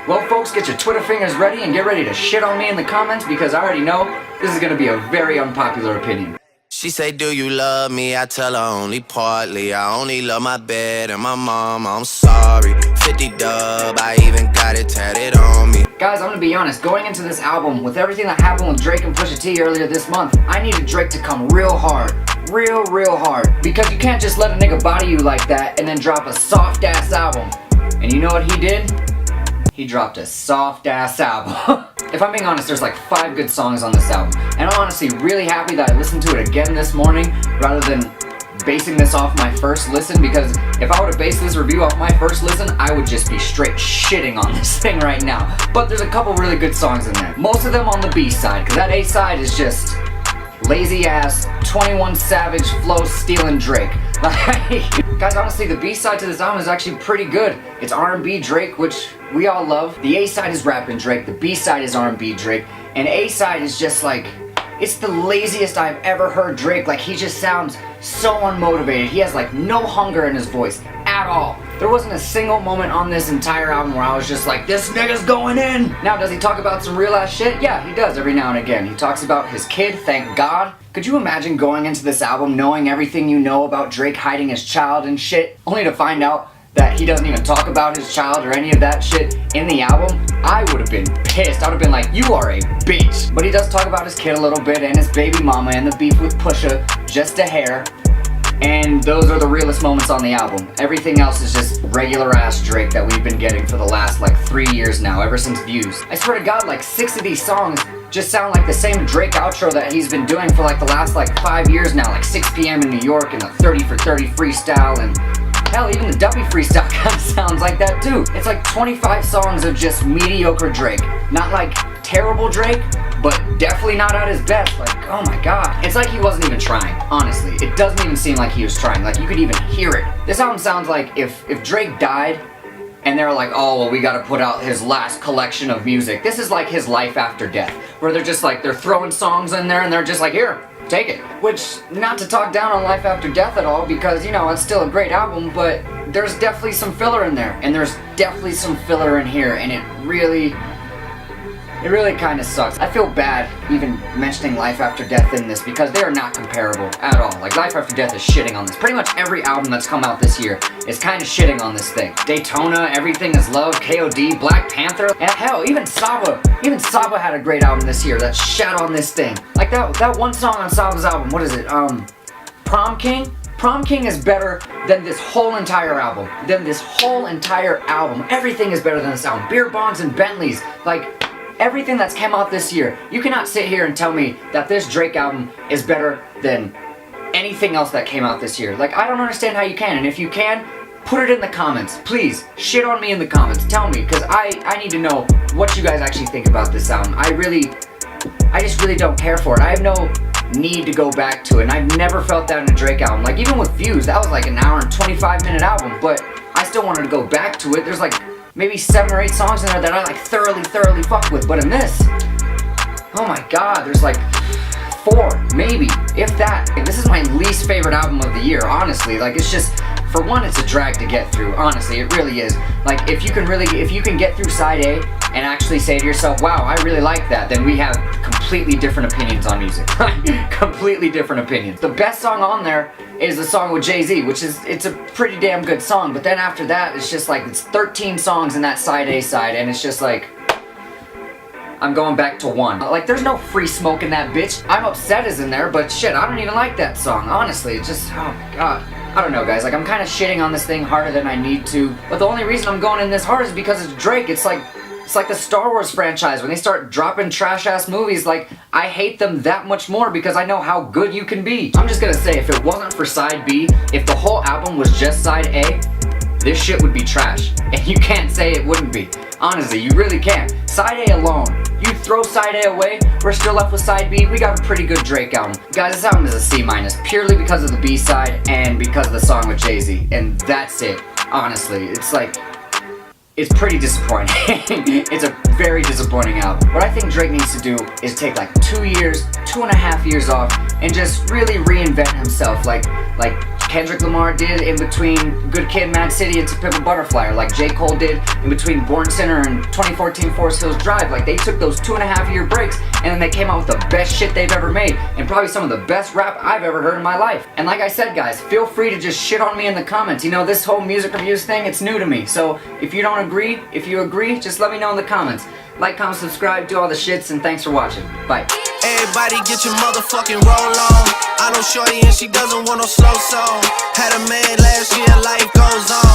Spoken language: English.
Well folks, get your Twitter fingers ready and get ready to shit on me in the comments because I already know this is gonna be a very unpopular opinion. She say, do you love me? I tell her only partly. I only love my bed and my mom, I'm sorry. 50 dub, I even got it tatted on me. Guys, I'm gonna be honest, going into this album, with everything that happened with Drake and Pusha T earlier this month, I needed Drake to come real hard. Real hard. Because you can't just let a nigga body you like that and then drop a soft ass album. And you know what he did? He dropped a soft ass album. If I'm being honest, there's like 5 good songs on this album. And I'm honestly really happy that I listened to it again this morning rather than basing this off my first listen, because if I were to base this review off my first listen, I would just be straight shitting on this thing right now. But there's a couple really good songs in there. Most of them on the B side, because that A side is just lazy ass 21 Savage flow stealing Drake. Guys, honestly, the B side to this album is actually pretty good. It's R&B Drake, which we all love. The A side is rapping Drake, the B side is R&B Drake, and A side is just like, it's the laziest I've ever heard Drake. Like, he just sounds so unmotivated. He has like no hunger in his voice at all. There wasn't a single moment on this entire album where I was just like, this nigga's going in! Now, does he talk about some real ass shit? Yeah, he does every now and again. He talks about his kid, thank God. Could you imagine going into this album knowing everything you know about Drake hiding his child and shit, only to find out that he doesn't even talk about his child or any of that shit in the album? I would have been pissed. I would have been like, you are a bitch. But he does talk about his kid a little bit and his baby mama and the beef with Pusha, just a hair. And those are the realest moments on the album. Everything else is just regular ass Drake that we've been getting for the last like 3 years now, ever since Views. I swear to God, like 6 of these songs just sound like the same Drake outro that he's been doing for like the last like 5 years now, like 6 p.m. in New York and the 30 for 30 freestyle, and hell, even the Duppy freestyle kind of sounds like that too. It's like 25 songs of just mediocre Drake. Not like terrible Drake, but definitely not at his best. Like, oh my God. It's like he wasn't even trying, honestly. It doesn't even seem like he was trying. Like, you could even hear it. This album sounds like if Drake died and they're like, oh, well, we gotta put out his last collection of music. This is like his life after death, where they're just like, they're throwing songs in there and they're just like, here, take it. Which, not to talk down on Life After Death at all, because, you know, it's still a great album, but there's definitely some filler in there, and there's definitely some filler in here, and it really kind of sucks. I feel bad even mentioning Life After Death in this because they are not comparable at all. Like, Life After Death is shitting on this. Pretty much every album that's come out this year is kind of shitting on this thing. Daytona, Everything Is Love, KOD, Black Panther, and hell, even Saba. Even Saba had a great album this year that shat on this thing. Like that one song on Saba's album, what is it? Prom King? Prom King is better than this whole entire album. Everything is better than this album. Beer Bongs and Bentleys. Like, everything that's come out this year, you cannot sit here and tell me that this Drake album is better than anything else that came out this year. Like, I don't understand how you can, and if you can, put it in the comments. Please, shit on me in the comments. Tell me, because I need to know what you guys actually think about this album. I just really don't care for it. I have no need to go back to it, and I've never felt that in a Drake album. Like, even with Views, that was like an hour and 25-minute album, but I still wanted to go back to it. There's like maybe 7 or 8 songs in there that I like thoroughly fuck with, but in this, oh my God, there's like 4, maybe, if that. This is my least favorite album of the year, honestly. Like, it's just, for one, it's a drag to get through, honestly, it really is. Like, if you can get through side A and actually say to yourself, wow, I really like that, then we have completely different opinions on music. Completely different opinions. The best song on there is the song with Jay-Z, which is, it's a pretty damn good song, but then after that, it's just like, it's 13 songs in that side A side, and it's just like, I'm going back to 1. Like, there's no Free Smoke in that bitch. I'm Upset is in there, but shit, I don't even like that song, honestly. It's just, oh my God. I don't know, guys, like, I'm kind of shitting on this thing harder than I need to, but the only reason I'm going in this hard is because it's Drake. It's like the Star Wars franchise. When they start dropping trash-ass movies, like, I hate them that much more because I know how good you can be. I'm just gonna say, if it wasn't for side B, if the whole album was just side A, this shit would be trash. And you can't say it wouldn't be. Honestly, you really can't. Side A alone, you throw side A away, we're still left with side B, we got a pretty good Drake album. Guys, this album is a C-, purely because of the B side and because of the song with Jay-Z. And that's it, honestly. It's like, it's pretty disappointing. It's a very disappointing album. What I think Drake needs to do is take like 2 years, 2.5 years off, and just really reinvent himself. Like Kendrick Lamar did in between Good Kid, Mad City and To Pimp a Butterfly, or like J. Cole did in between Born Sinner and 2014 Forest Hills Drive. Like, they took those 2.5-year breaks and then they came out with the best shit they've ever made, and probably some of the best rap I've ever heard in my life. And like I said, guys, feel free to just shit on me in the comments. You know, this whole music reviews thing, it's new to me, so if you don't agree, if you agree, just let me know in the comments. Like, comment, subscribe, do all the shits, and thanks for watching. Bye. Everybody get your motherfucking roll on. I know shorty and she doesn't want no slow song. Had a man last year, life goes on.